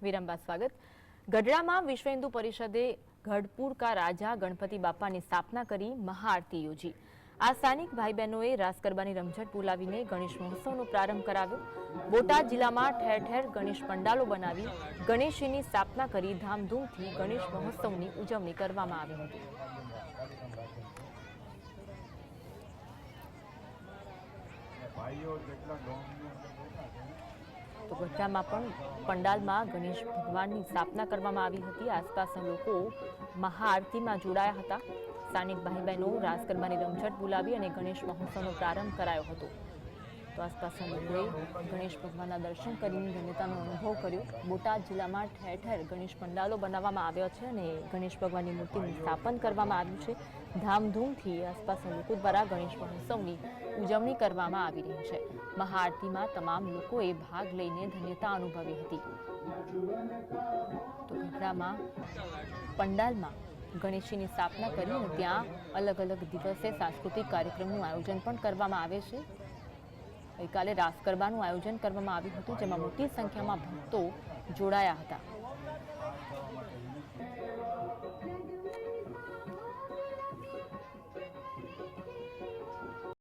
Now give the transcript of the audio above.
વિરામ બાદ સ્વાગત। ગઢડામાં વિશ્વ હિન્દુ પરિષદે ગઢપુર કા રાજા ગણપતિ બાપાની સ્થાપના કરી મહાઆરતી યોજી। આ સ્થાનિક ભાઈ બહેનોએ રાસ ગરબાની રમઝટ બોલાવીને ગણેશ મહોત્સવનો પ્રારંભ કરાવ્યો। બોટાદ જિલ્લામાં ઠેર ઠેર ગણેશ પંડાલો બનાવી ગણેશજીની સ્થાપના કરી ધામધૂમથી ગણેશ મહોત્સવની ઉજવણી કરવામાં આવી હતી। તો ગઢડામાં પણ પંડાલમાં ગણેશ ભગવાનની સ્થાપના કરવામાં આવી હતી। આસપાસના લોકો મહાઆરતીમાં જોડાયા હતા। સ્થાનિક ભાઈ બહેનો રાસ ગરબાની રમઝટ બોલાવી અને ગણેશ મહોત્સવનો પ્રારંભ કરાયો હતો। તો આસપાસના લોકોએ ગણેશ ભગવાનના દર્શન કરીને ધન્યતાનો અનુભવ કર્યો। બોટાદ જિલ્લામાં ઠેર ઠેર ગણેશ પંડાલો બનાવવામાં આવ્યા છે અને ગણેશ ભગવાનની મૂર્તિનું સ્થાપન કરવામાં આવ્યું છે। ધામધૂમથી આસપાસના લોકો દ્વારા ગણેશ મહોત્સવની ઉજવણી કરવામાં આવી રહી છે। મહાઆરતીમાં તમામ લોકોએ ભાગ લઈને ધન્યતા અનુભવી હતી। તો ગઢડામાં પંડાલમાં ગણેશજીની સ્થાપના કરી અને ત્યાં અલગ અલગ દિવસે સાંસ્કૃતિક કાર્યક્રમનું આયોજન પણ કરવામાં આવે છે। ગઈકાલે રાસ ગરબાનું આયોજન કરવામાં આવ્યું હતું, જેમાં મોટી સંખ્યામાં ભક્તો જોડાયા હતા।